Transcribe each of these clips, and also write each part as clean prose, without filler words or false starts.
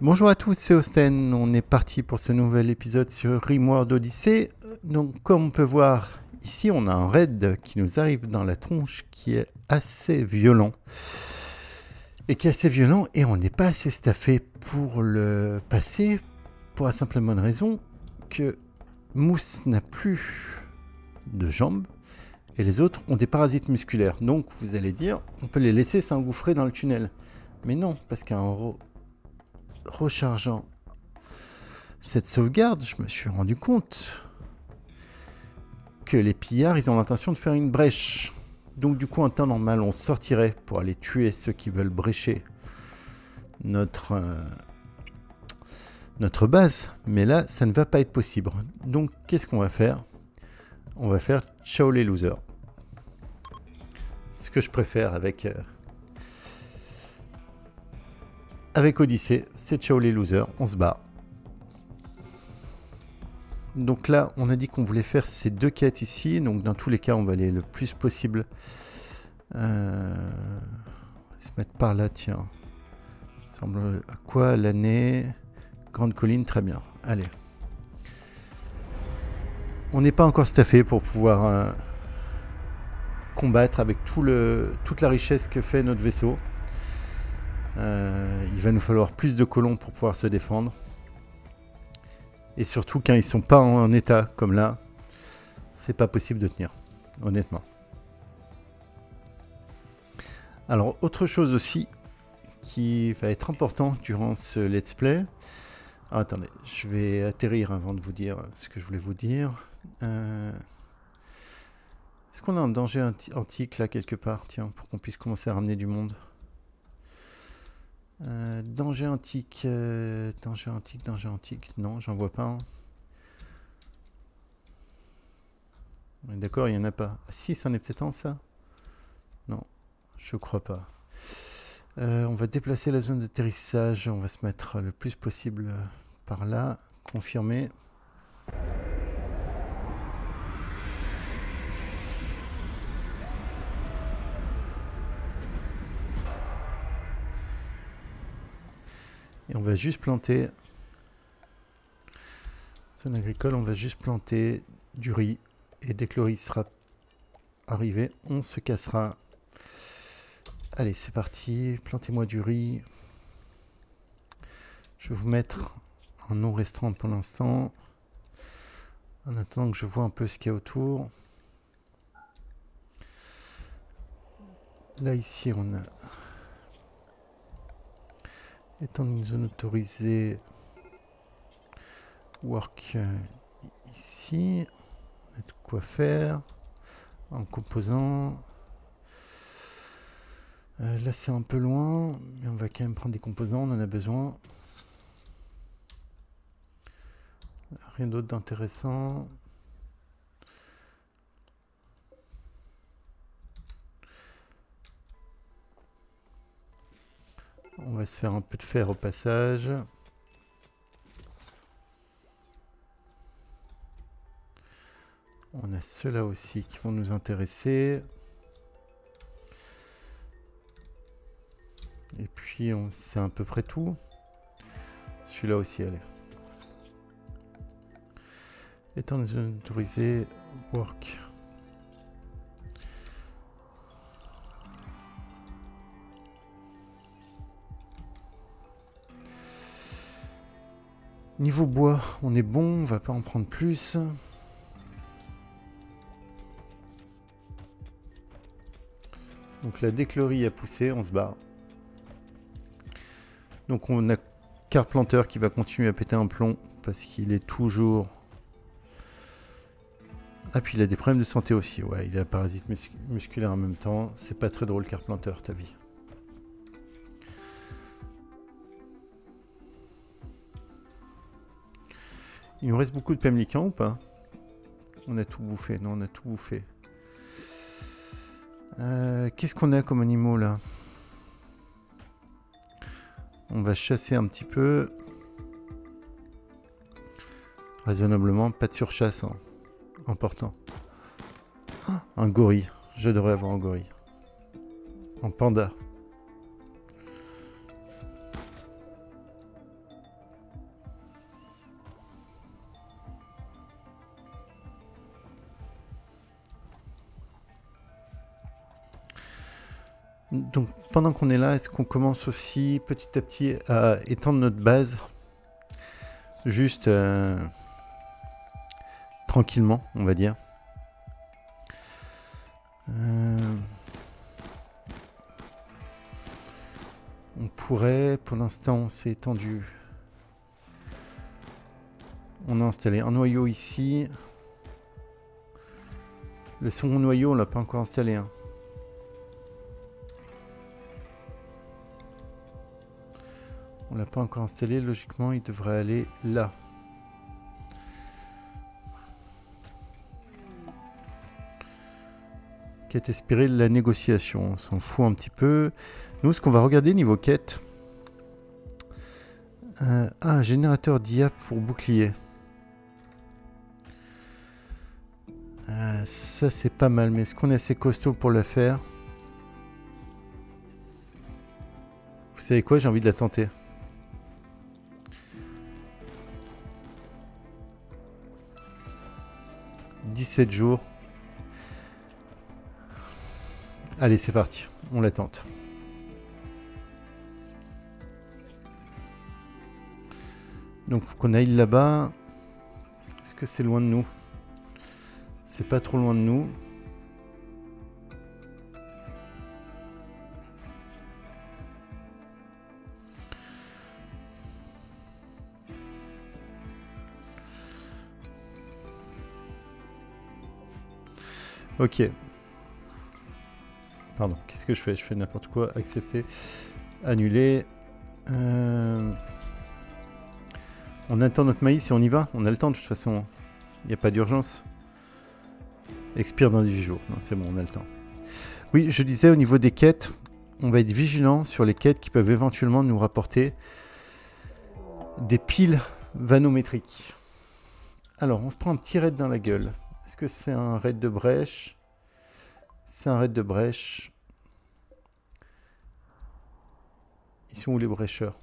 Bonjour à tous, c'est Osten. On est parti pour ce nouvel épisode sur Rimworld Odyssey. Donc, comme on peut voir ici, on a un raid qui nous arrive dans la tronche qui est assez violent. Et on n'est pas assez staffé pour le passer pour la simple et bonne raison que Mousse n'a plus de jambes et les autres ont des parasites musculaires. Donc, vous allez dire, on peut les laisser s'engouffrer dans le tunnel. Mais non, parce qu'en rechargeant cette sauvegarde, je me suis rendu compte que les pillards, ils ont l'intention de faire une brèche. Donc du coup, en temps normal, on sortirait pour aller tuer ceux qui veulent brécher notre base. Mais là, ça ne va pas être possible. Donc, qu'est-ce qu'on va faire? On va faire ciao les losers. Ce que je préfère avec Odyssey, c'est ciao les losers. On se barre. Donc là, on a dit qu'on voulait faire ces deux quêtes ici. Donc dans tous les cas, on va aller le plus possible. On va se mettre par là, tiens. Ça semble à quoi l'année? Grande colline, très bien. Allez. On n'est pas encore staffé pour pouvoir combattre avec toute la richesse que fait notre vaisseau. Il va nous falloir plus de colons pour pouvoir se défendre. Et surtout quand ils sont pas en état comme là, c'est pas possible de tenir, honnêtement. Alors autre chose aussi qui va être important durant ce let's play. Ah, attendez, je vais atterrir avant de vous dire ce que je voulais vous dire. Est-ce qu'on a un danger antique là quelque part, tiens, pour qu'on puisse commencer à ramener du monde? Danger antique, danger antique. Non, j'en vois pas. D'accord, il n'y en a pas. Ah, si, c'en est peut-être un, ça? Non, je crois pas. On va déplacer la zone d'atterrissage. On va se mettre le plus possible par là. Confirmer. Et on va juste planter. Zone agricole, on va juste planter du riz. Et dès que le riz sera arrivé, on se cassera. Allez, c'est parti. Plantez-moi du riz. Je vais vous mettre en non restreint pour l'instant. En attendant que je vois un peu ce qu'il y a autour. Là, ici, on a étendre une zone autorisée. Work ici. On a de quoi faire. En composant. Là, c'est un peu loin. Mais on va quand même prendre des composants. On en a besoin. Rien d'autre d'intéressant. On va se faire un peu de fer au passage. On a ceux-là aussi qui vont nous intéresser. Et puis, c'est à peu près tout. Celui-là aussi, allez. Étendre les zones autorisées. Work. Niveau bois, on est bon, on va pas en prendre plus. Donc la déclorie a poussé, on se barre. Donc on a Carplanter qui va continuer à péter un plomb parce qu'il est toujours... Ah, puis il a des problèmes de santé aussi, ouais, il a un parasite musculaire en même temps. C'est pas très drôle, Carplanter, ta vie. Il nous reste beaucoup de pemmican ou pas? On a tout bouffé, non, on a tout bouffé. Qu'est-ce qu'on a comme animaux là? On va chasser un petit peu. Raisonnablement, pas de surchasse, hein. Important. Oh, un gorille. Je devrais avoir un gorille. Un panda. Donc pendant qu'on est là, est-ce qu'on commence aussi petit à petit à étendre notre base juste tranquillement, on va dire. On pourrait, pour l'instant, on s'est étendu. On a installé un noyau ici. Le second noyau, on l'a pas encore installé. Hein. On l'a pas encore installé. Logiquement, il devrait aller là. Quête espérée, la négociation. On s'en fout un petit peu. Nous, ce qu'on va regarder niveau quête. Un générateur d'IA pour bouclier. Ça, c'est pas mal. Mais est-ce qu'on est assez costaud pour le faire? Vous savez quoi? J'ai envie de la tenter. « 17 jours. » Allez, c'est parti. On la tente. Donc, faut qu'on aille là-bas. Est-ce que c'est loin de nous? C'est pas trop loin de nous. Ok. Pardon, qu'est-ce que je fais? Je fais n'importe quoi. Accepter. Annuler. On attend notre maïs et on y va. On a le temps de toute façon. Il n'y a pas d'urgence. Expire dans 18 jours. Non, c'est bon, on a le temps. Oui, je disais au niveau des quêtes, on va être vigilant sur les quêtes qui peuvent éventuellement nous rapporter des piles vanométriques. Alors, on se prend un petit raid dans la gueule. Est-ce que c'est un raid de brèche? C'est un raid de brèche. Ils sont où les brècheurs?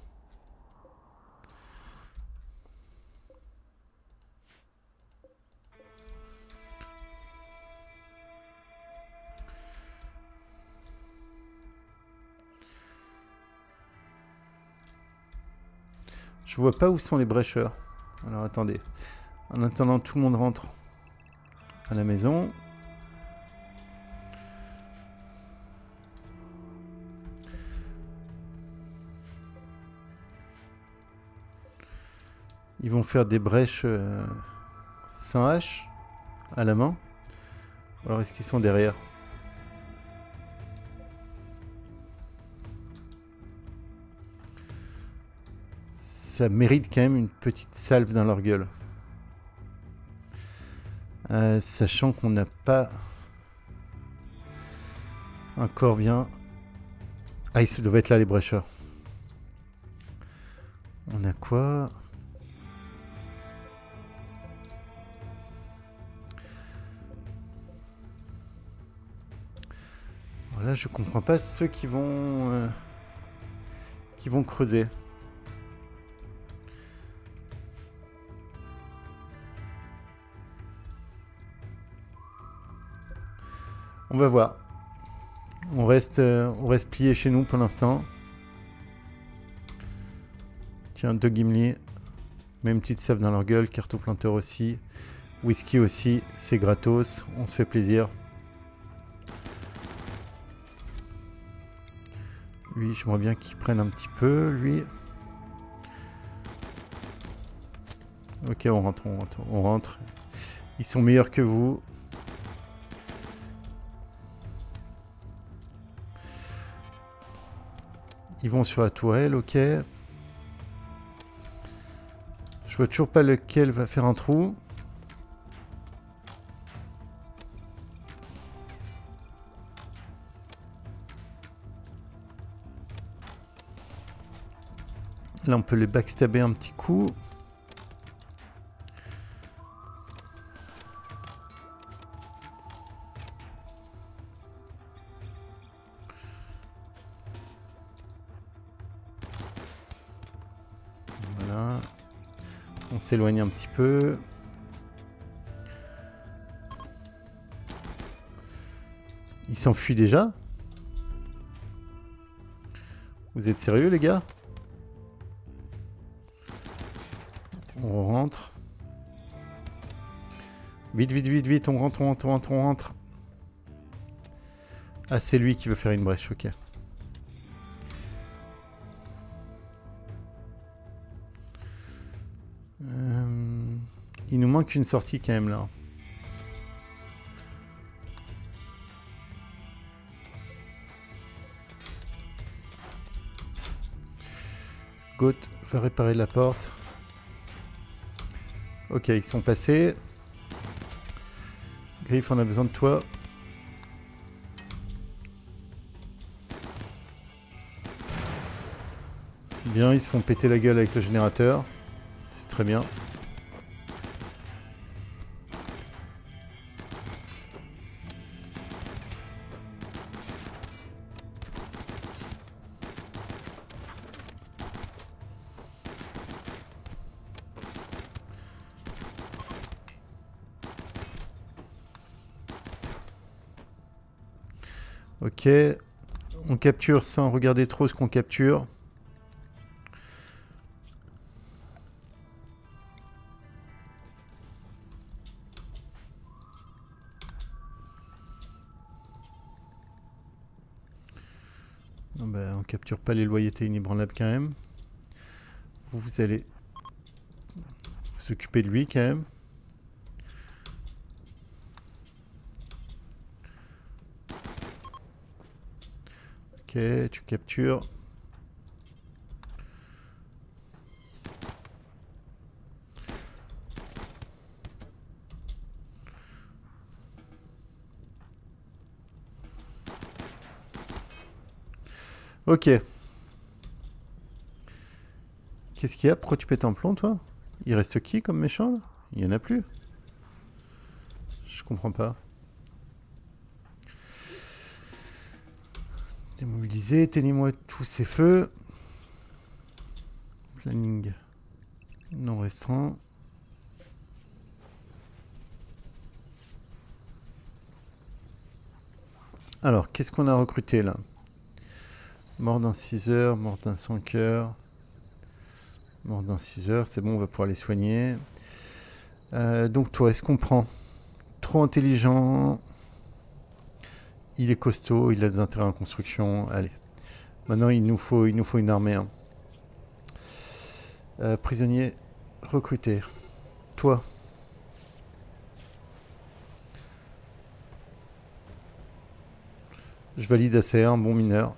Je vois pas où sont les brècheurs. Alors attendez. En attendant, tout le monde rentre à la maison. Ils vont faire des brèches sans hache à la main. Alors est-ce qu'ils sont derrière? Ça mérite quand même une petite salve dans leur gueule. Sachant qu'on n'a pas encore bien... Ah, ils doivent être là les brècheurs. On a quoi? Alors là, je comprends pas ceux qui vont creuser. On va voir. On reste plié chez nous pour l'instant. Tiens, deux Gimli. Même une petite sève dans leur gueule. Cartoplanteur aussi. Whisky aussi. C'est gratos. On se fait plaisir. Lui, j'aimerais bien qu'il prenne un petit peu. Lui. Ok, on rentre, on rentre, on rentre. Ils sont meilleurs que vous. Ils vont sur la tourelle, ok. Je vois toujours pas lequel va faire un trou. Là, on peut les backstabber un petit coup. Voilà. On s'éloigne un petit peu. Il s'enfuit déjà. Vous êtes sérieux les gars? On rentre. Vite, vite, vite, vite, on rentre, on rentre, on rentre, on rentre. Ah, c'est lui qui veut faire une brèche, ok. Il nous manque une sortie quand même là. Goat va réparer la porte. Ok, ils sont passés. Griff, on a besoin de toi. C'est bien, ils se font péter la gueule avec le générateur. C'est très bien. Ok, on capture sans regarder trop ce qu'on capture. Non, ben, on capture pas les loyautés inébranlables quand même. Vous allez vous occuper de lui quand même. Ok, tu captures. Ok. Qu'est-ce qu'il y a? Pourquoi tu pètes un plomb, toi? Il reste qui comme méchant, là? Il y en a plus. Je comprends pas. Démobiliser, éteignez-moi tous ces feux. Planning non restreint. Alors, qu'est-ce qu'on a recruté là? Mort d'un 6 heures, mort d'un 5 heures. Mort d'un 6 heures, c'est bon, on va pouvoir les soigner. Donc toi, est-ce qu'on prend? Trop intelligent. Il est costaud, il a des intérêts en construction. Allez. Maintenant, il nous faut une armée. Hein. Prisonnier recruté. Toi. Je valide assez, un bon mineur.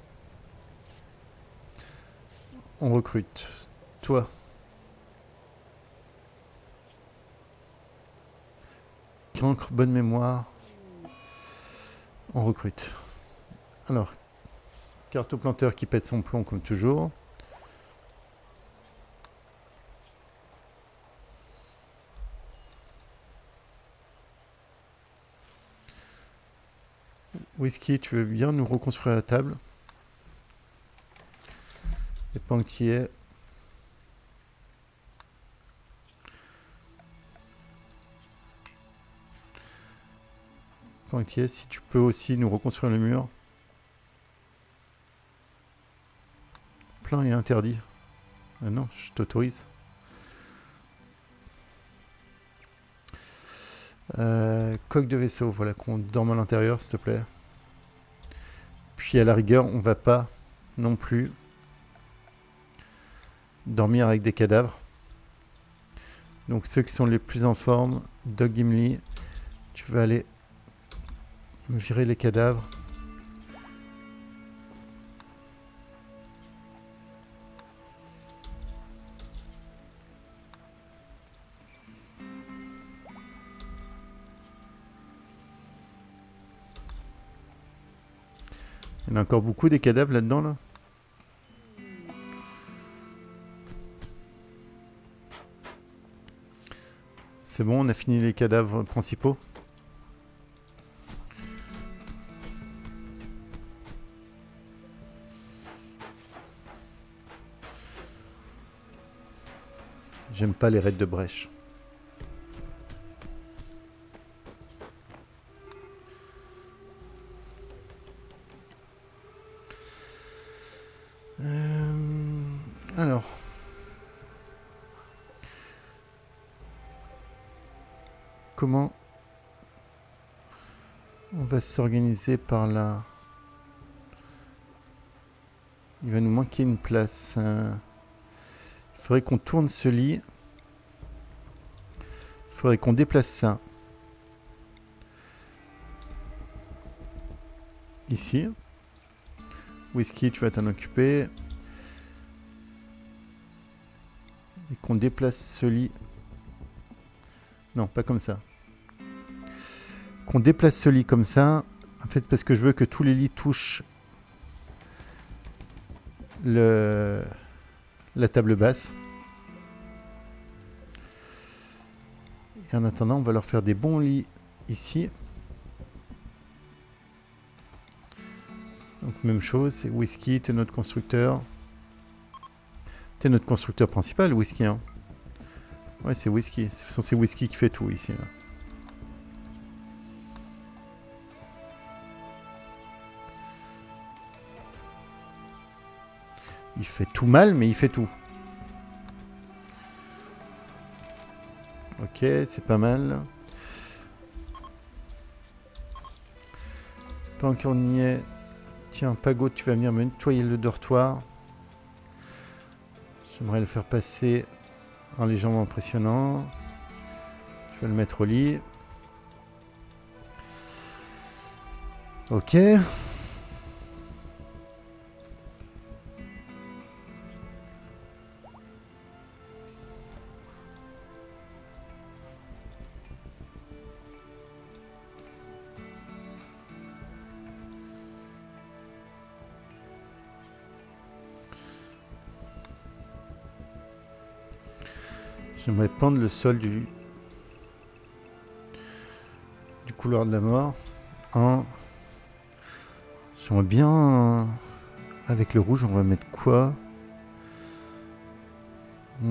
On recrute. Toi. Cancre, bonne mémoire. On recrute. Alors, cartoplanteur qui pète son plomb comme toujours. Whisky, tu veux bien nous reconstruire la table? Et Panquier. Panquier, si tu peux aussi nous reconstruire le mur. Plein et interdit. Ah non, je t'autorise. Coque de vaisseau, voilà, qu'on dorme à l'intérieur, s'il te plaît. Puis à la rigueur, on va pas non plus dormir avec des cadavres. Donc ceux qui sont les plus en forme, Doug Gimli, tu vas aller me virer les cadavres. Il y en a encore beaucoup des cadavres là-dedans, là. C'est bon, on a fini les cadavres principaux. J'aime pas les raids de brèche. comment on va s'organiser par là. Il va nous manquer une place. Il faudrait qu'on tourne ce lit. Il faudrait qu'on déplace ça. Ici. Whisky, tu vas t'en occuper. Et qu'on déplace ce lit. Non, pas comme ça. Qu'on déplace ce lit comme ça. En fait, parce que je veux que tous les lits touchent la table basse. Et en attendant, on va leur faire des bons lits ici. Donc même chose, c'est Whisky, t'es notre constructeur. T'es notre constructeur principal, Whisky. Hein. Ouais, c'est Whisky. C'est Whisky qui fait tout ici. Là. Il fait tout mal, mais il fait tout. Ok, c'est pas mal. Pendant qu'on y est, tiens, Pago, tu vas venir me nettoyer le dortoir. J'aimerais le faire passer en légèrement impressionnant. Je vais le mettre au lit. Ok. J'aimerais pendre le sol du couloir de la mort en... J'aimerais bien... Avec le rouge, on va mettre quoi? Ça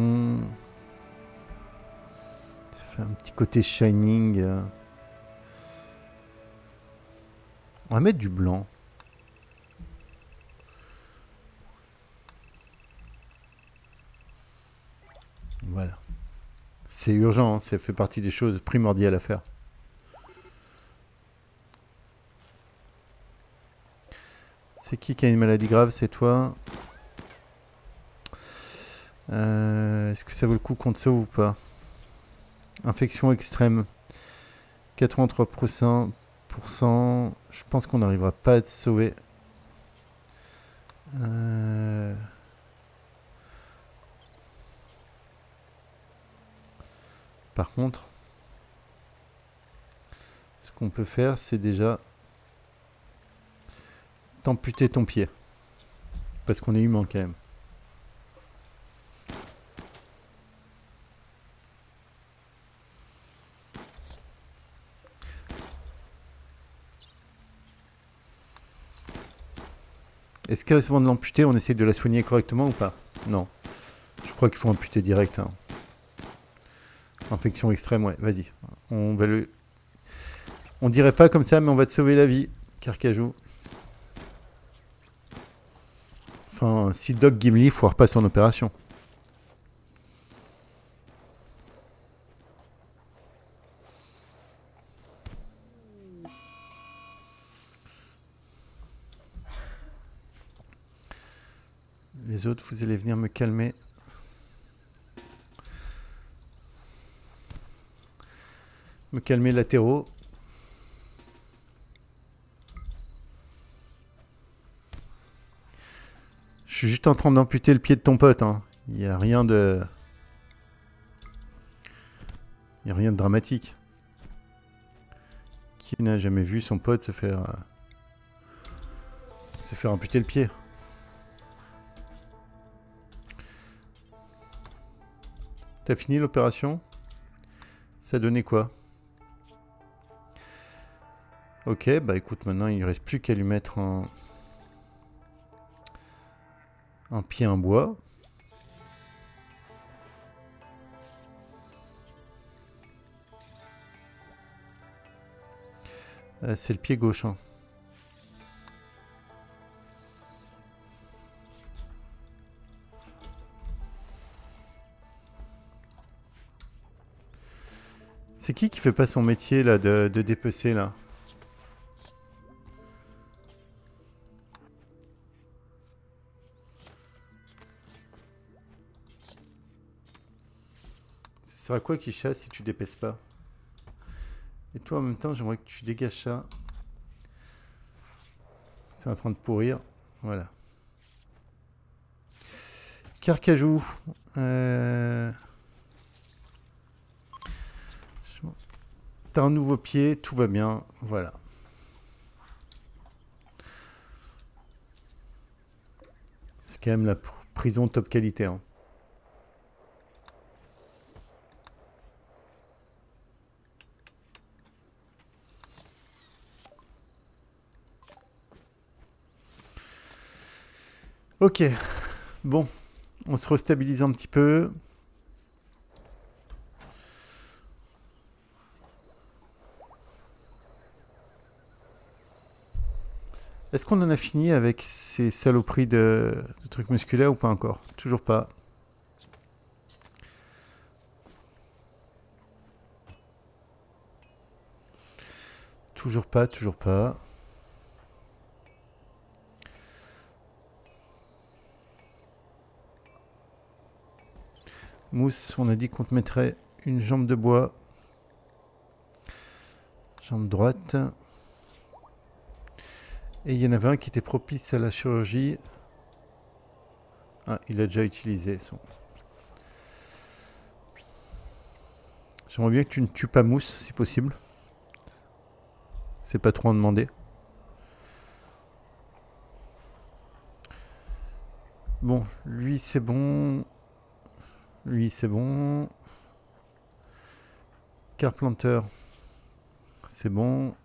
fait un petit côté shining. On va mettre du blanc. Voilà. C'est urgent, hein, ça fait partie des choses primordiales à faire. C'est qui a une maladie grave? C'est toi. Est-ce que ça vaut le coup qu'on te sauve ou pas? Infection extrême. 83%. Je pense qu'on n'arrivera pas à te sauver. Par contre, ce qu'on peut faire, c'est déjà t'amputer ton pied. Parce qu'on est humain quand même. Est-ce qu'avant de l'amputer, on essaie de la soigner correctement ou pas? Non. Je crois qu'il faut amputer direct. Hein. Infection extrême, ouais, vas-y. On va le... On dirait pas comme ça, mais on va te sauver la vie, Carcajou. Enfin, si Doc Gimli foire pas son opération. Les autres, vous allez venir me calmer. Me calmer latéraux. Je suis juste en train d'amputer le pied de ton pote. Hein. Il n'y a rien de... Il n'y a rien de dramatique. Qui n'a jamais vu son pote se faire amputer le pied? T'as fini l'opération? Ça donnait quoi? Ok, bah écoute, maintenant il ne reste plus qu'à lui mettre un pied en bois. C'est le pied gauche. Hein. C'est qui fait pas son métier là de dépecer là? Ça sert à quoi qu'il chasse si tu dépeces pas? Et toi en même temps j'aimerais que tu dégages ça. C'est en train de pourrir. Voilà. Carcajou. T'as un nouveau pied, tout va bien. Voilà. C'est quand même la prison top qualité. Hein. Ok. Bon. On se restabilise un petit peu. Est-ce qu'on en a fini avec ces saloperies de trucs musculaires ou pas encore? Toujours pas. Toujours pas, toujours pas. Mousse, on a dit qu'on te mettrait une jambe de bois. Jambe droite. Et il y en avait un qui était propice à la chirurgie. Ah, il a déjà utilisé son... J'aimerais bien que tu ne tues pas Mousse, si possible. C'est pas trop en demander. Bon, lui c'est bon. Lui c'est bon. Carplanter, c'est bon.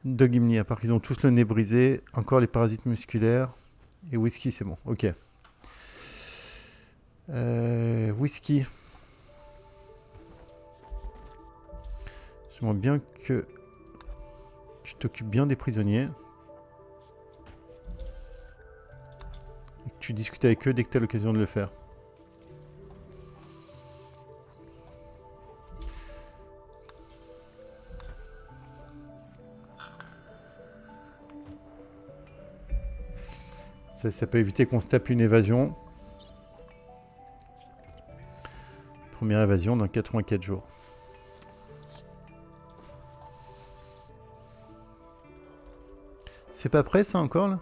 Dogimni, à part qu'ils ont tous le nez brisé. Encore les parasites musculaires. Et Whisky, c'est bon. Ok. Whisky. J'aimerais bien que tu t'occupes bien des prisonniers. Et que tu discutes avec eux dès que tu as l'occasion de le faire. Ça peut éviter qu'on se tape une évasion. Première évasion dans 84 jours. C'est pas prêt ça encore là?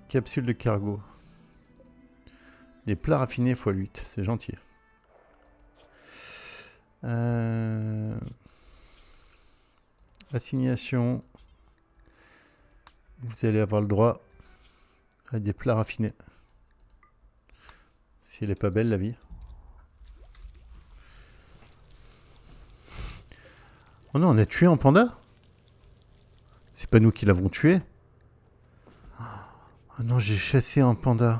Capsule de cargo. Des plats raffinés x 8, c'est gentil. Assignation. Vous allez avoir le droit à des plats raffinés. Si elle est pas belle la vie. Oh non, on a tué un panda? C'est pas nous qui l'avons tué? Oh non, j'ai chassé un panda.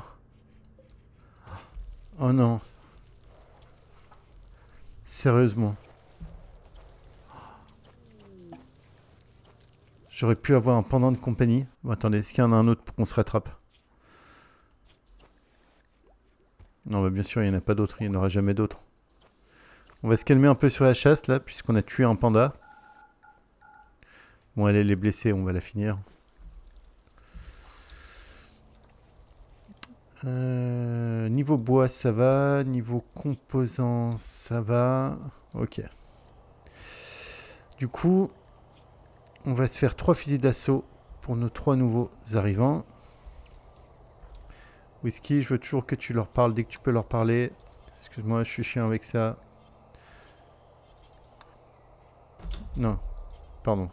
Oh non. Sérieusement. J'aurais pu avoir un panda de compagnie. Bon, attendez, est-ce qu'il y en a un autre pour qu'on se rattrape? Non, bah bien sûr, il n'y en a pas d'autres. Il n'y en aura jamais d'autres. On va se calmer un peu sur la chasse, là, puisqu'on a tué un panda. Bon, elle est blessée, on va la finir. Niveau bois, ça va. Niveau composants, ça va. Ok. Du coup, on va se faire 3 fusils d'assaut pour nos 3 nouveaux arrivants. Whisky, je veux toujours que tu leur parles dès que tu peux leur parler. Excuse-moi, je suis chiant avec ça. Non, pardon.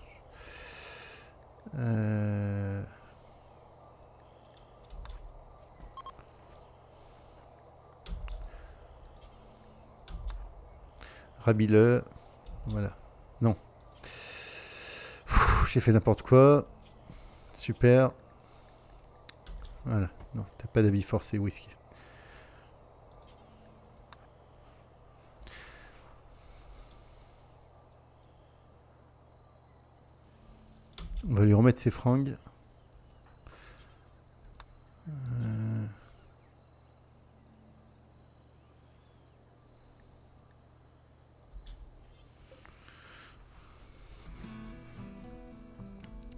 Rabille. Voilà. Non. J'ai fait n'importe quoi. Super. Voilà. Non, t'as pas d'habit forcé, whisky. On va lui remettre ses fringues.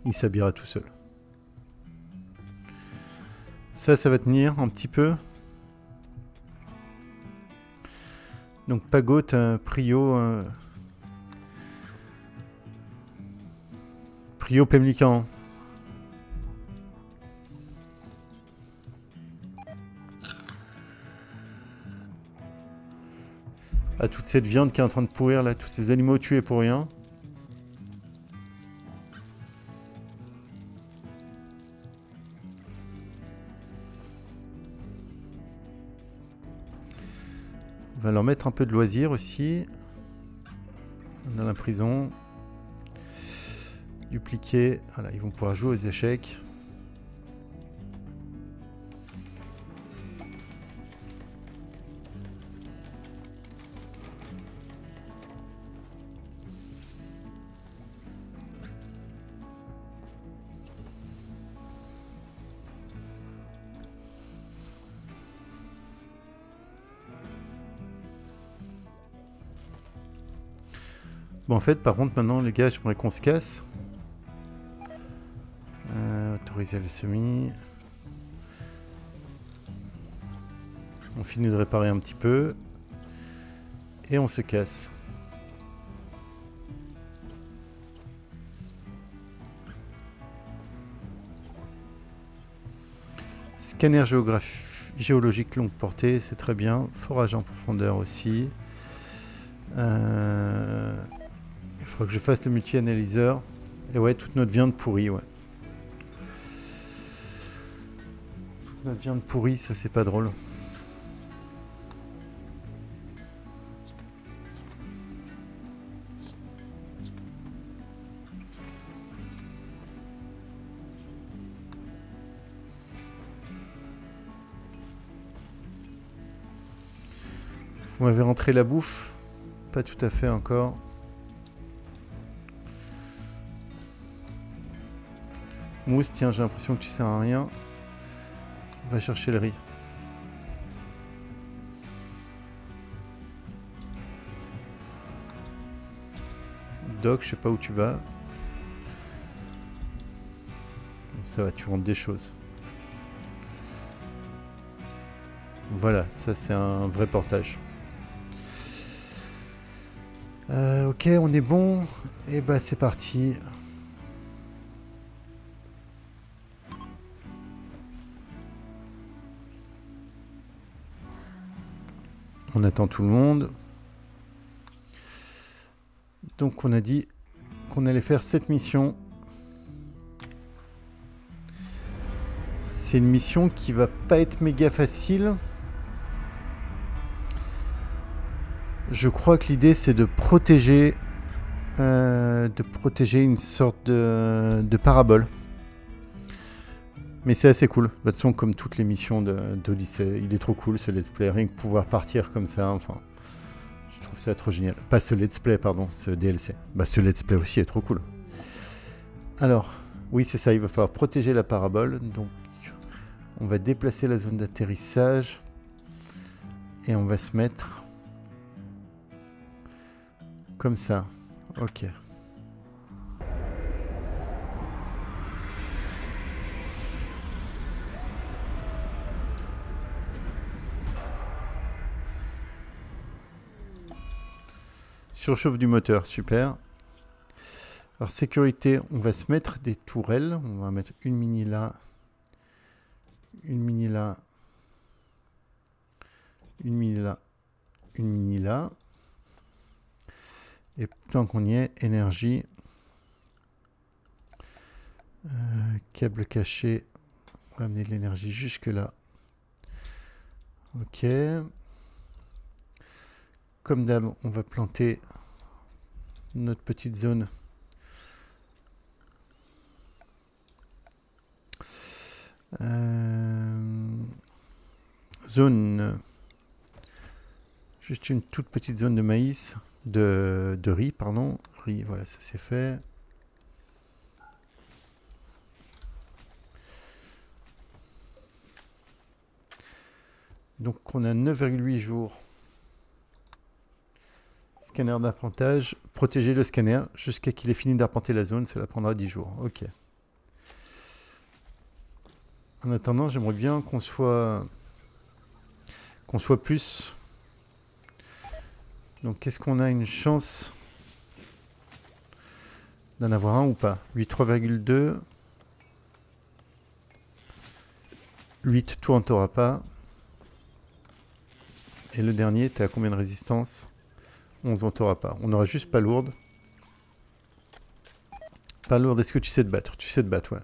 Il s'habillera tout seul. Ça va tenir un petit peu. Donc Pagot, Prio... Prio Pemlican. Ah, toute cette viande qui est en train de pourrir là, tous ces animaux tués pour rien. On va leur mettre un peu de loisirs aussi. Dans la prison. Dupliquer. Voilà, ils vont pouvoir jouer aux échecs. Bon, en fait, par contre, maintenant, les gars, j'aimerais qu'on se casse. Autoriser le semi. On finit de réparer un petit peu. Et on se casse. Scanner géologique longue portée, c'est très bien. Forage en profondeur aussi. Il faudra que je fasse le multi-analyseur. Et ouais, toute notre viande pourrie, ouais. Toute notre viande pourrie, ça c'est pas drôle. Vous m'avez rentré la bouffe? Pas tout à fait encore. Mousse, tiens, j'ai l'impression que tu sers à rien. Va chercher le riz. Doc, je sais pas où tu vas. Ça va, tu rentres des choses. Voilà, ça c'est un vrai portage. Ok, on est bon. Et bah c'est parti. On attend tout le monde. Donc on a dit qu'on allait faire cette mission. C'est une mission qui va pas être méga facile. Je crois que l'idée c'est de protéger une sorte de parabole. Mais c'est assez cool. De toute façon, comme toutes les missions d'Odyssée, il est trop cool ce let's play. Rien que pouvoir partir comme ça, enfin, je trouve ça trop génial. Pas ce let's play, pardon, ce DLC. Bah, ce let's play aussi est trop cool. Alors, oui, c'est ça, il va falloir protéger la parabole. Donc, on va déplacer la zone d'atterrissage. Et on va se mettre comme ça. Ok. Surchauffe du moteur, super. Alors sécurité, on va se mettre des tourelles. On va mettre une mini là. Une mini là. Une mini là. Une mini là. Et tant qu'on y est, énergie. Câble caché. On va amener de l'énergie jusque là. Ok. Comme d'hab, on va planter notre petite zone. zone, juste une toute petite zone de maïs, de riz, pardon. Riz, voilà, ça c'est fait. Donc on a 9,8 jours. Scanner d'arpentage. Protéger le scanner jusqu'à qu'il ait fini d'arpenter la zone. Cela prendra 10 jours. Ok. En attendant, j'aimerais bien qu'on soit plus. Donc est-ce qu'on a une chance d'en avoir un ou pas? 8, 3,2. 8, toi on t'aura pas. Et le dernier, t'es à combien de résistance? 11, on t'aura pas. On aura juste pas lourde. Pas lourde, est-ce que tu sais te battre? Tu sais te battre, ouais.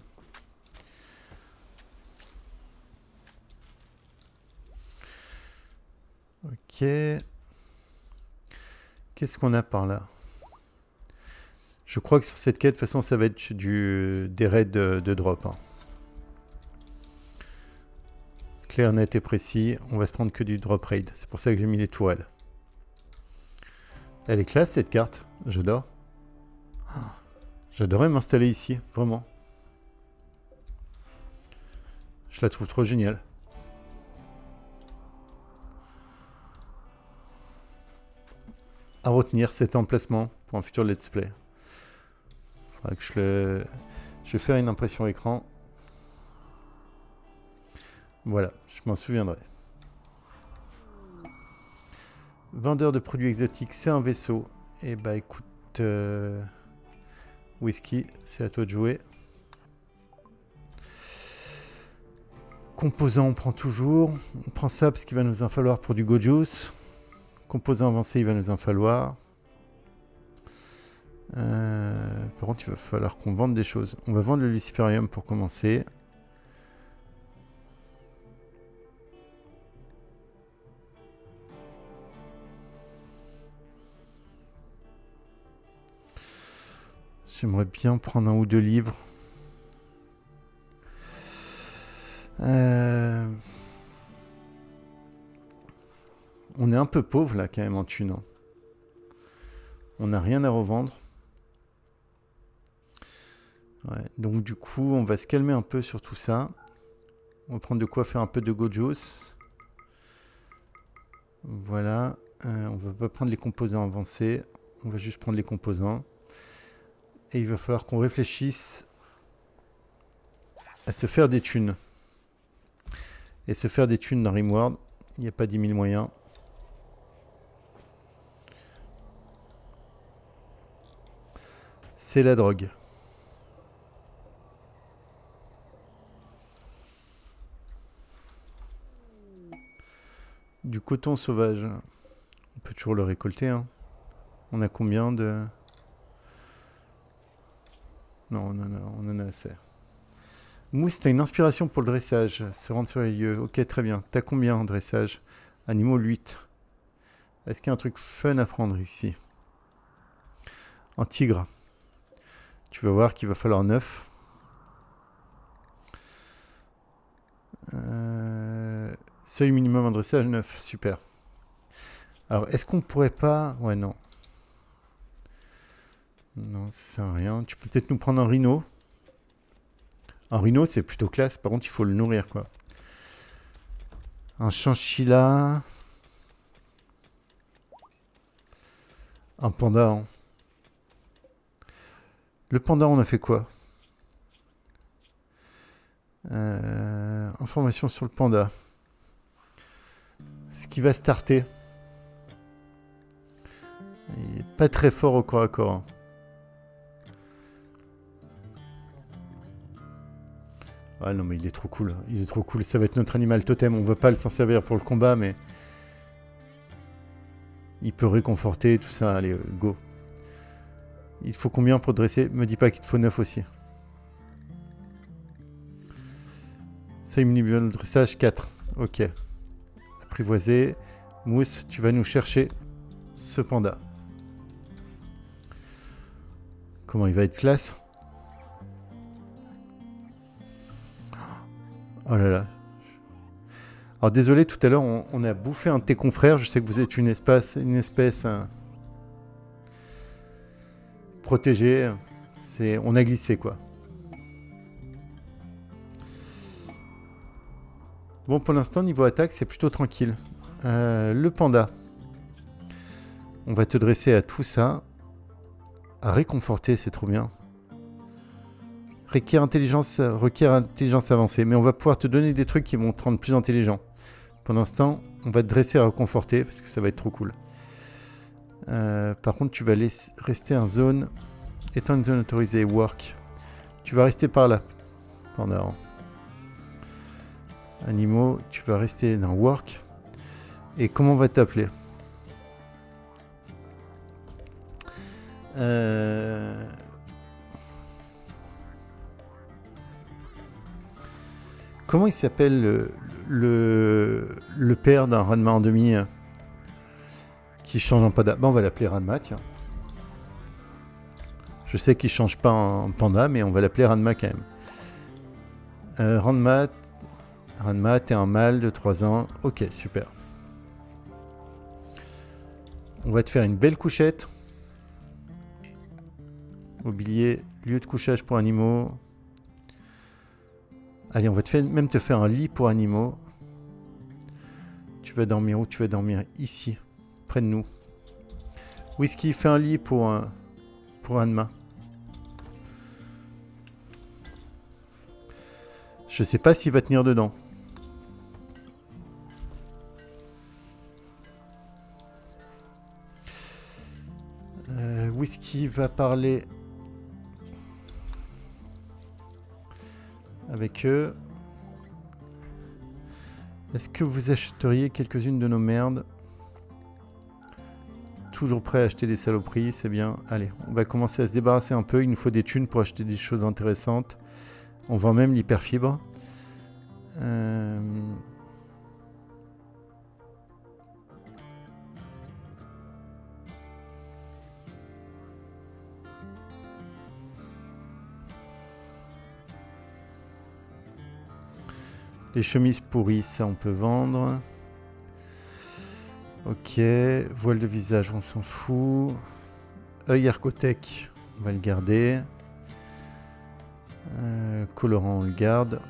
Ok. Qu'est-ce qu'on a par là? Je crois que sur cette quête, de toute façon, ça va être des raids de drop. Hein. Clair, net et précis. On va se prendre que du drop raid. C'est pour ça que j'ai mis les tourelles. Elle est classe, cette carte. J'adore. J'adorais m'installer ici, vraiment. Je la trouve trop géniale. À retenir cet emplacement pour un futur let's play. Faudra que je vais faire une impression écran. Voilà, je m'en souviendrai. Vendeur de produits exotiques, c'est un vaisseau. Et bah écoute, whisky, c'est à toi de jouer. Composant, on prend toujours. On prend ça parce qu'il va nous en falloir pour du Go Juice. Composant avancé, il va nous en falloir. Par contre, il va falloir qu'on vende des choses. On va vendre le luciferium pour commencer. J'aimerais bien prendre un ou deux livres. On est un peu pauvre là quand même en thunes. Hein. On n'a rien à revendre. Ouais, donc du coup, on va se calmer un peu sur tout ça. On va prendre de quoi faire un peu de Go Juice. Voilà. On va pas prendre les composants avancés. On va juste prendre les composants. Et il va falloir qu'on réfléchisse à se faire des thunes. Et se faire des thunes dans Rimworld, il n'y a pas 10 000 moyens. C'est la drogue. Du coton sauvage. On peut toujours le récolter. Hein. On a combien de... Non, on en a assez. Mousse, t'as une inspiration pour le dressage. Se rendre sur les lieux. Ok, très bien. T'as combien en dressage? Animaux 8. Est-ce qu'il y a un truc fun à prendre ici? En tigre. Tu vas voir qu'il va falloir 9. Seuil minimum en dressage 9. Super. Alors, est-ce qu'on pourrait pas... Ouais, non. Non, ça sert à rien. Tu peux peut-être nous prendre un rhino. Un rhino, c'est plutôt classe. Par contre, il faut le nourrir, quoi. Un chinchilla. Un panda. Hein. Le panda, on a fait quoi? Information sur le panda. Ce qui va starter. Il n'est pas très fort au corps à corps. Hein. Ah non mais il est trop cool. Il est trop cool. Ça va être notre animal totem. On ne va pas s'en servir pour le combat, mais... Il peut réconforter, tout ça. Allez, go. Il faut combien pour dresser? Me dis pas qu'il te faut 9 aussi. Seuil minimum de dressage 4. Ok. Apprivoisé. Mousse, tu vas nous chercher ce panda. Comment il va être classe? Oh là là. Alors désolé, tout à l'heure, on a bouffé un de tes confrères. Je sais que vous êtes une espèce protégée. On a glissé, quoi. Bon, pour l'instant, niveau attaque, c'est plutôt tranquille. Le panda. On va te dresser à tout ça. À réconforter, c'est trop bien. Requiert intelligence avancée. Mais on va pouvoir te donner des trucs qui vont te rendre plus intelligent. Pour l'instant, on va te dresser à réconforter parce que ça va être trop cool. Par contre, tu vas rester en zone. Étant une zone autorisée, work. Tu vas rester par là. Pendant. Animaux, tu vas rester dans work. Et comment on va t'appeler? Comment il s'appelle le père d'un Ranma en demi qui change en panda? On va l'appeler Ranma, tiens. Je sais qu'il change pas en panda, mais on va l'appeler Ranma quand même. Ranma, t'es un mâle de 3 ans. Ok, super. On va te faire une belle couchette. Mobilier, lieu de couchage pour animaux. Allez, on va même te faire un lit pour animaux. Tu vas dormir où? Tu vas dormir ici, près de nous. Whisky, fais un lit pour Ranma. Je sais pas s'il va tenir dedans. Whisky va parler avec eux. Est-ce que vous achèteriez quelques-unes de nos merdes? Toujours prêt à acheter des saloperies, c'est bien. Allez, on va commencer à se débarrasser un peu. Il nous faut des thunes pour acheter des choses intéressantes. On vend même l'hyperfibre. Les chemises pourries, ça on peut vendre. Ok, voile de visage, on s'en fout. Œil Arcotech, on va le garder. Colorant, on le garde.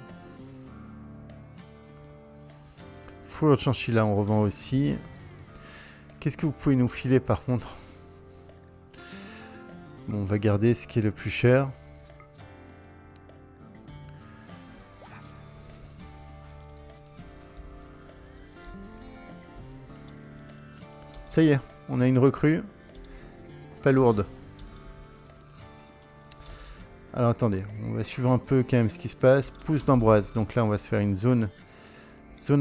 Fourrure de chinchilla, on revend aussi. Qu'est-ce que vous pouvez nous filer par contre? Bon, on va garder ce qui est le plus cher. Ça y est, on a une recrue. Pas lourde. Alors attendez, on va suivre un peu quand même ce qui se passe. Pousse d'Ambroise. Donc là, on va se faire une zone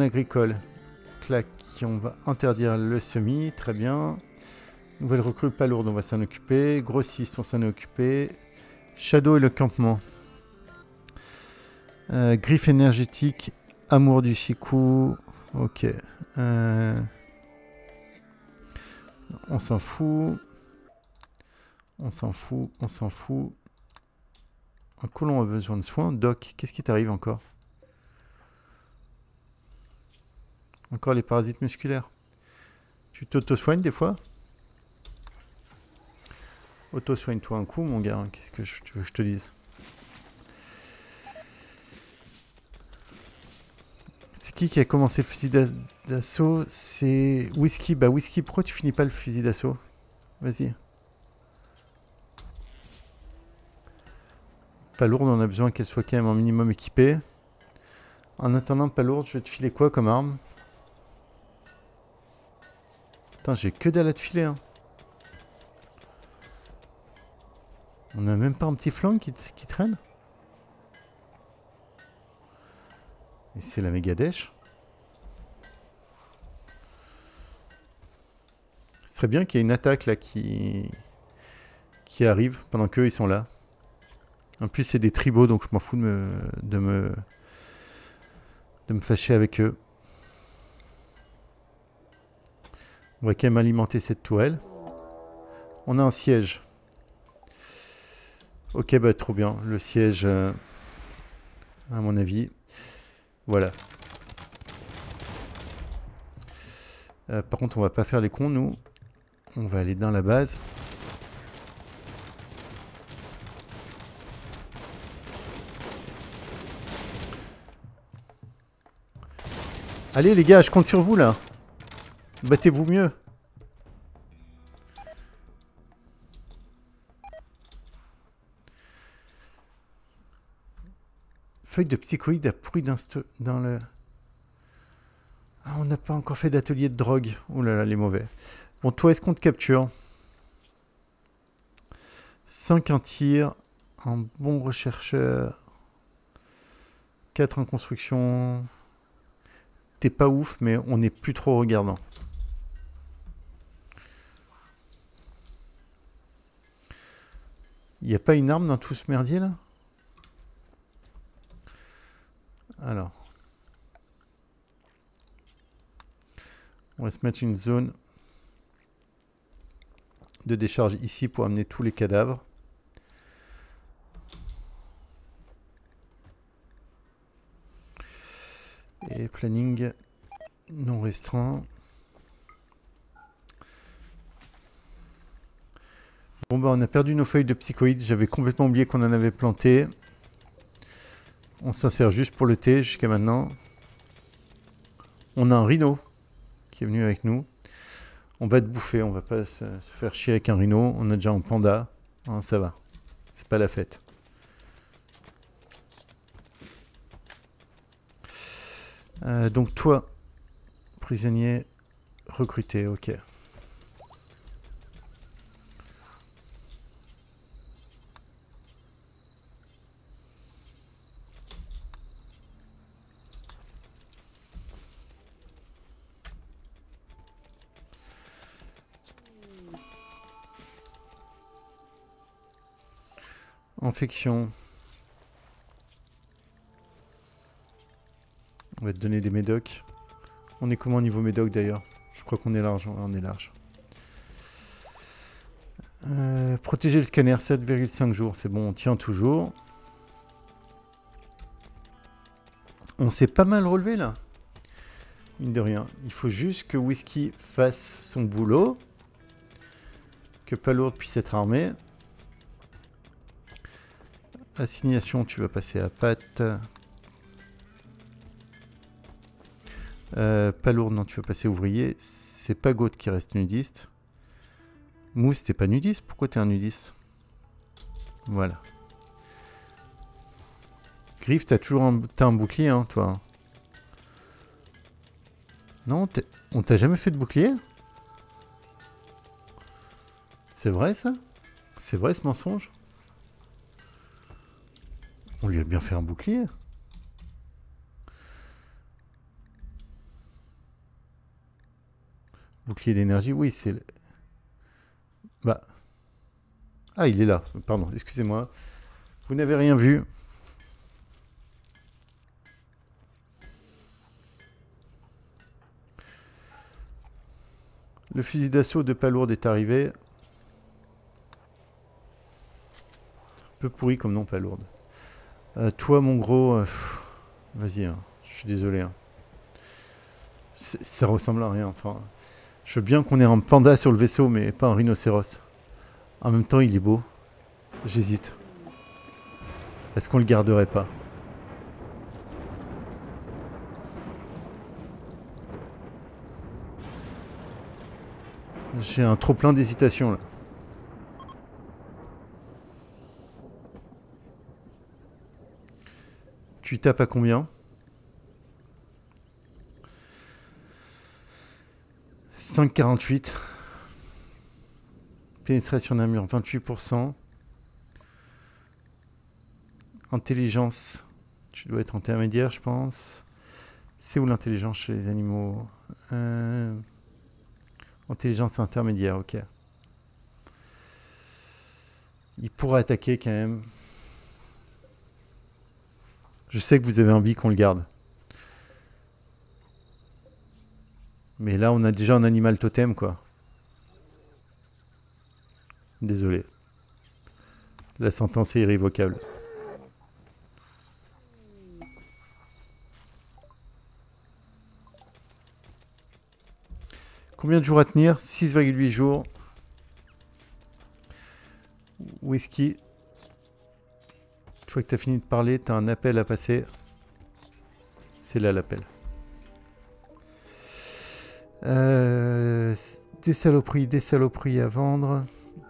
agricole. Clac, on va interdire le semis. Très bien. Nouvelle recrue pas lourde, on va s'en occuper. Grossiste, on s'en est occupé. Shadow et le campement. Griffe énergétique. Amour du Siku. Ok. On s'en fout. On s'en fout. On s'en fout. Un colon a besoin de soins. Doc, qu'est-ce qui t'arrive encore? Encore les parasites musculaires. Tu t'auto-soignes des fois? Auto-soigne-toi un coup, mon gars. Qu'est-ce que tu veux que je te dise? C'est qui a commencé le fusil d'assaut? C'est Whisky. Bah Whisky, pourquoi tu finis pas le fusil d'assaut? Vas-y. Pas lourde, on a besoin qu'elle soit quand même un minimum équipée. En attendant, pas lourde, je vais te filer quoi comme arme? Putain, j'ai que dalle à te filer. Hein. On a même pas un petit flingue qui traîne? Et c'est la méga dèche. Ce serait bien qu'il y ait une attaque là qui arrive pendant qu'eux ils sont là. En plus c'est des tribaux donc je m'en fous de me fâcher avec eux. On va quand même alimenter cette tourelle. On a un siège. Ok, bah trop bien. Le siège, à mon avis. Voilà. Par contre, on va pas faire les cons, nous. On va aller dans la base. Allez les gars, je compte sur vous là. Battez-vous mieux. Feuille de psychoïde a pourri dans le... Ah, on n'a pas encore fait d'atelier de drogue. Oh là là, les mauvais. Bon, toi, est-ce qu'on te capture? 5 en tir. Un bon rechercheur. 4 en construction. T'es pas ouf, mais on n'est plus trop regardant. Il n'y a pas une arme dans tout ce merdier là? Alors. On va se mettre une zone de décharge ici pour amener tous les cadavres. Et planning non restreint. Bon bah on a perdu nos feuilles de psychoïdes. J'avais complètement oublié qu'on en avait planté. On s'en sert juste pour le thé jusqu'à maintenant. On a un rhino qui est venu avec nous. On va te bouffer, on va pas se faire chier avec un rhino. On a déjà un panda. Hein, ça va. C'est pas la fête. Donc toi, prisonnier recruté, ok. Infection. On va te donner des médocs. On est comment niveau médoc d'ailleurs? Je crois qu'on est large. On est large. Protéger le scanner 7,5 jours. C'est bon, on tient toujours. On s'est pas mal relevé là. Mine de rien. Il faut juste que Whisky fasse son boulot. Que Palourde puisse être armé. Assignation, tu vas passer à Pat. Palourde, non, tu vas passer ouvrier. C'est pas Goat qui reste nudiste. Mousse, t'es pas nudiste? Pourquoi t'es un nudiste? Voilà. Griff, t'as toujours un bouclier, hein, toi. Non, on t'a jamais fait de bouclier? C'est vrai, ça? C'est vrai, ce mensonge? On lui a bien fait un bouclier. Bouclier d'énergie, oui, c'est... Bah... Ah, il est là. Pardon, excusez-moi. Vous n'avez rien vu. Le fusil d'assaut de Palourde est arrivé. Un peu pourri comme nom, Palourde. Toi, mon gros... Vas-y, hein, je suis désolé. Hein. Ça ressemble à rien. Enfin, je veux bien qu'on ait un panda sur le vaisseau, mais pas un rhinocéros. En même temps, il est beau. J'hésite. Est-ce qu'on le garderait pas? J'ai un trop plein d'hésitation là. Tu tapes à combien? 5,48. Pénétration d'un mur, 28%. Intelligence, tu dois être intermédiaire, je pense. C'est où l'intelligence chez les animaux? Intelligence intermédiaire, ok. Il pourra attaquer quand même. Je sais que vous avez envie qu'on le garde. Mais là, on a déjà un animal totem, quoi. Désolé. La sentence est irrévocable. Combien de jours à tenir? 6,8 jours. Whisky. Une fois que tu as fini de parler, tu as un appel à passer. C'est là l'appel. Des saloperies à vendre.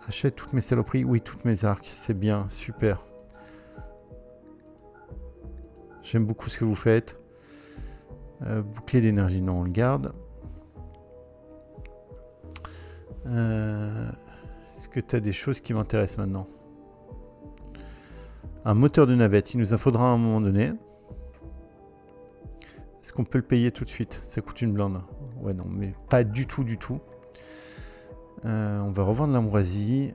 Achète toutes mes saloperies. Oui, toutes mes arcs. C'est bien, super. J'aime beaucoup ce que vous faites. Bouclier d'énergie, non, on le garde. Est-ce que tu as des choses qui m'intéressent maintenant? Un moteur de navette, il nous en faudra à un moment donné. Est-ce qu'on peut le payer tout de suite? Ça coûte une blinde. Ouais, non, mais pas du tout, du tout. On va revendre l'ambroisie.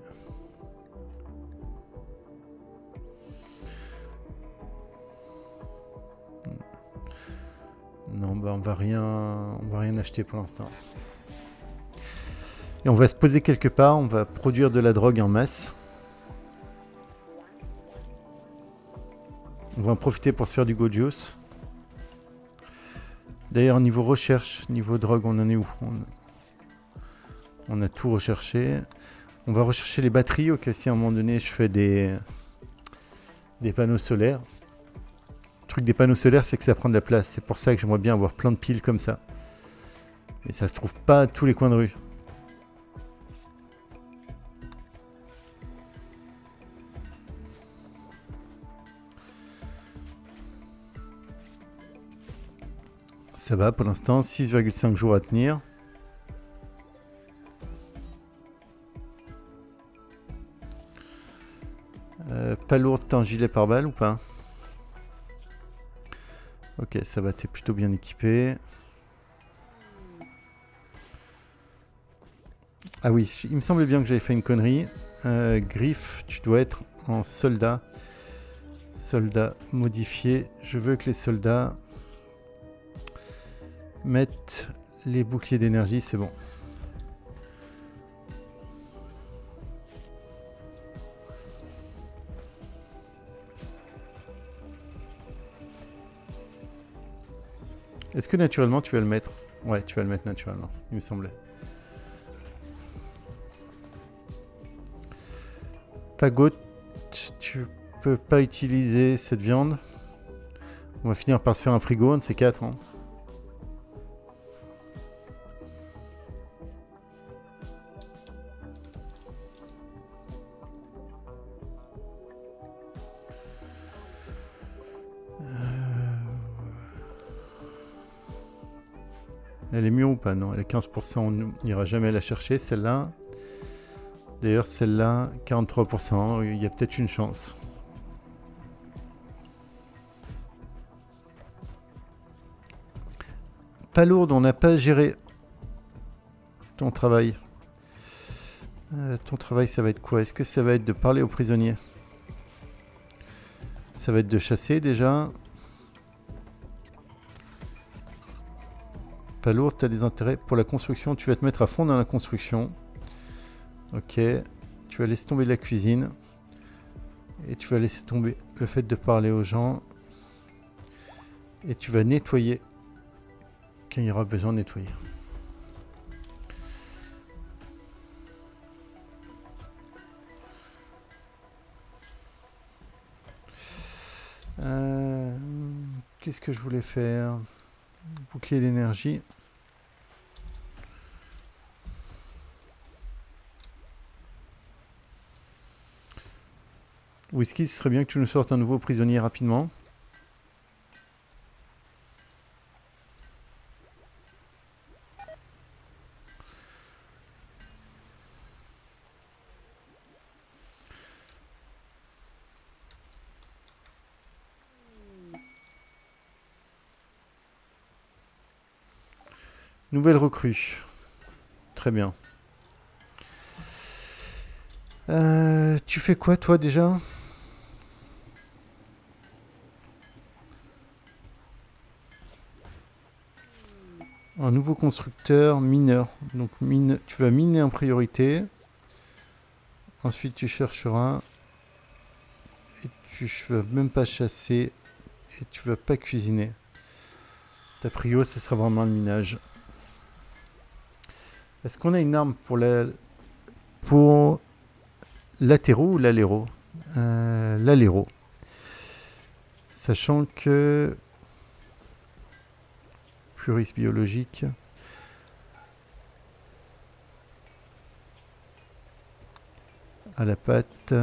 Non, bah on va rien acheter pour l'instant. Et on va se poser quelque part, on va produire de la drogue en masse. On va en profiter pour se faire du go-juice. D'ailleurs, niveau recherche, niveau drogue, on en est où? On a tout recherché. On va rechercher les batteries au cas si à un moment donné je fais des panneaux solaires. Le truc des panneaux solaires, c'est que ça prend de la place. C'est pour ça que j'aimerais bien avoir plein de piles comme ça. Mais ça se trouve pas à tous les coins de rue. Ça va pour l'instant, 6,5 jours à tenir. Pas lourd, t'as un gilet pare-balles ou pas? Ok, ça va, t'es plutôt bien équipé. Ah oui, il me semblait bien que j'avais fait une connerie. Griffe, tu dois être en soldat. Soldat modifié. Je veux que les soldats mettent les boucliers d'énergie, c'est bon. Est-ce que naturellement tu vas le mettre? Ouais, tu vas le mettre naturellement, il me semblait. Pagot, tu peux pas utiliser cette viande. On va finir par se faire un frigo, un de ces quatre. Hein. Elle est mieux ou pas? Non, elle est 15%, on n'ira jamais la chercher, celle-là. D'ailleurs, celle-là, 43%, il y a peut-être une chance. Pas lourde, on n'a pas géré ton travail. Ton travail, ça va être quoi? Est-ce que ça va être de parler aux prisonniers? Ça va être de chasser déjà. Pas lourd, tu as des intérêts pour la construction. Tu vas te mettre à fond dans la construction. Ok. Tu vas laisser tomber la cuisine. Et tu vas laisser tomber le fait de parler aux gens. Et tu vas nettoyer quand il y aura besoin de nettoyer. Qu'est-ce que je voulais faire? Bouclier d'énergie. Whisky, ce serait bien que tu nous sortes un nouveau prisonnier rapidement. Nouvelle recrue. Très bien. Tu fais quoi toi déjà? Un nouveau constructeur mineur. Donc tu vas miner en priorité. Ensuite tu chercheras. Et tu vas même pas chasser. Et tu vas pas cuisiner. Ta prio, ce sera vraiment le minage. Est-ce qu'on a une arme pour l'atéro ou l'aléro? L'aléro. Sachant que puriste biologique. À la patte,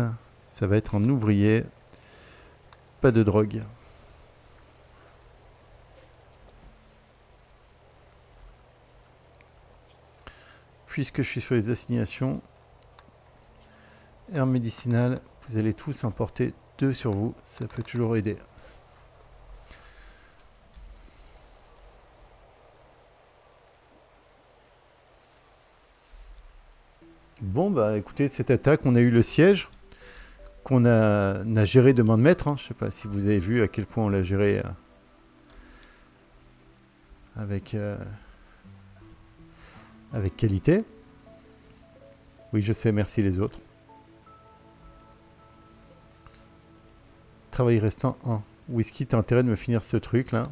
ça va être un ouvrier. Pas de drogue. Puisque je suis sur les assignations, herbe médicinale, vous allez tous en porter 2 sur vous, ça peut toujours aider. Bon bah écoutez, cette attaque, on a eu le siège qu'on a géré de main de maître. Hein. Je sais pas si vous avez vu à quel point on l'a géré avec qualité. Oui, je sais, merci les autres. Travail restant 1. Whisky, t'as intérêt de me finir ce truc là.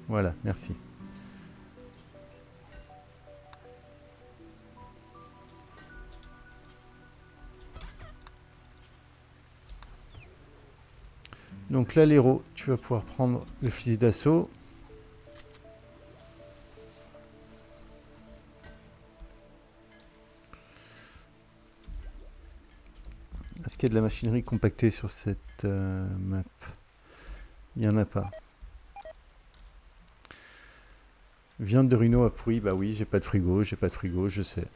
Voilà, merci. Donc là, l'héros, tu vas pouvoir prendre le fusil d'assaut. Est-ce qu'il y a de la machinerie compactée sur cette map? Il n'y en a pas. Viande de rhino à pourri, bah oui, j'ai pas de frigo, je sais.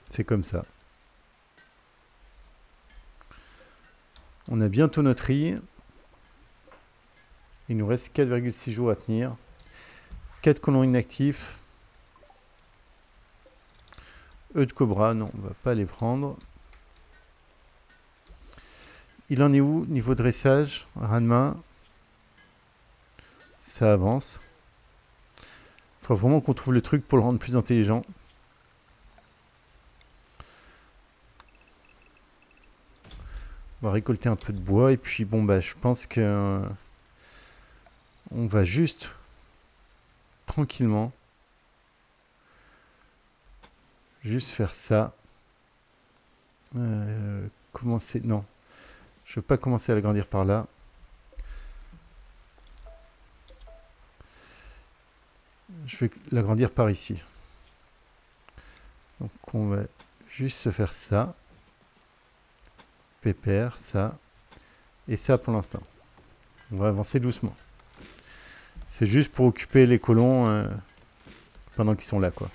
C'est comme ça. On a bientôt notre riz. Il nous reste 4,6 jours à tenir. 4 colons inactifs. Eux de cobra, non, on va pas les prendre. Il en est où niveau dressage? Ras de main. Ça avance. Faut vraiment qu'on trouve le truc pour le rendre plus intelligent. On va récolter un peu de bois et puis bon bah je pense que on va juste tranquillement juste faire ça. Commencer, non, je veux pas commencer à l'agrandir par là. Je vais l'agrandir par ici. Donc on va juste se faire ça. Pépère, ça. Et ça pour l'instant. On va avancer doucement. C'est juste pour occuper les colons pendant qu'ils sont là, quoi.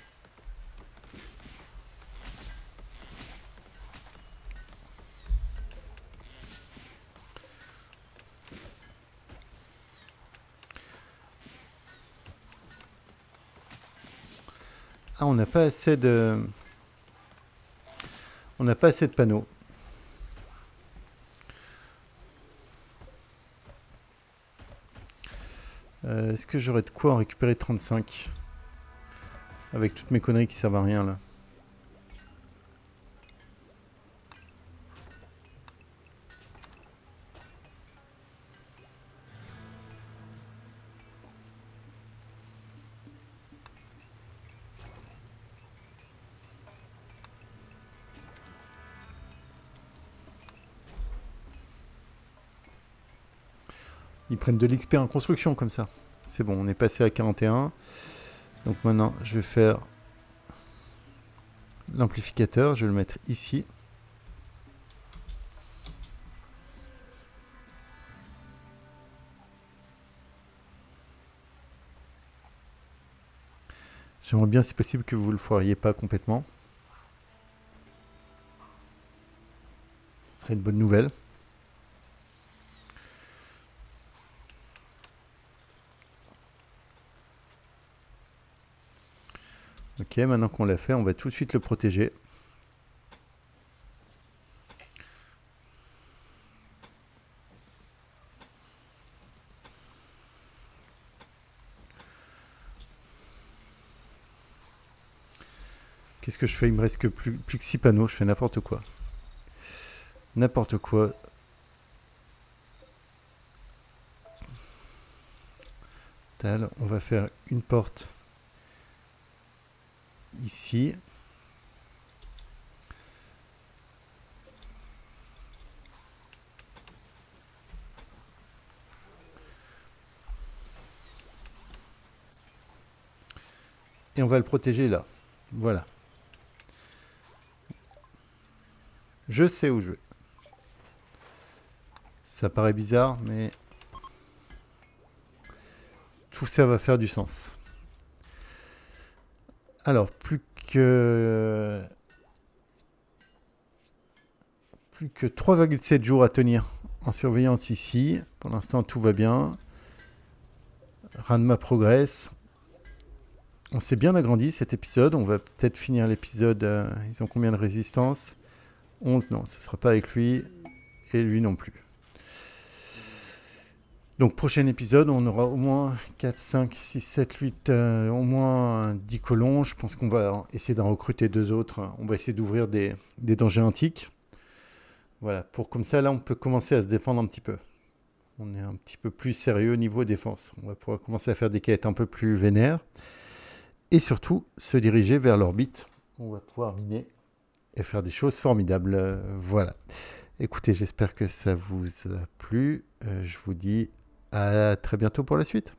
Ah, on n'a pas assez de... On n'a pas assez de panneaux. Est-ce que j'aurais de quoi en récupérer 35? Avec toutes mes conneries qui servent à rien, là. Ils prennent de l'XP en construction comme ça. C'est bon, on est passé à 41. Donc maintenant, je vais faire l'amplificateur. Je vais le mettre ici. J'aimerais bien, si possible, que vous ne le foiriez pas complètement. Ce serait une bonne nouvelle. Ok, maintenant qu'on l'a fait, on va tout de suite le protéger. Qu'est-ce que je fais? Il me reste que plus que 6 panneaux, je fais n'importe quoi. N'importe quoi. On va faire une porte ici. Et on va le protéger là. Voilà. Je sais où je vais. Ça paraît bizarre, mais tout ça va faire du sens. Alors, plus que 3,7 jours à tenir en surveillance ici. Pour l'instant, tout va bien. Ranma progresse. On s'est bien agrandi cet épisode. On va peut-être finir l'épisode. Ils ont combien de résistance? 11, non, ce ne sera pas avec lui. Et lui non plus. Donc, prochain épisode, on aura au moins 4, 5, 6, 7, 8, au moins 10 colons. Je pense qu'on va essayer d'en recruter 2 autres. On va essayer d'ouvrir des dangers antiques. Voilà, pour comme ça, là, on peut commencer à se défendre un petit peu. On est un petit peu plus sérieux au niveau défense. On va pouvoir commencer à faire des quêtes un peu plus vénères. Et surtout, se diriger vers l'orbite. On va pouvoir miner et faire des choses formidables. Voilà. Écoutez, j'espère que ça vous a plu. Je vous dis à très bientôt pour la suite.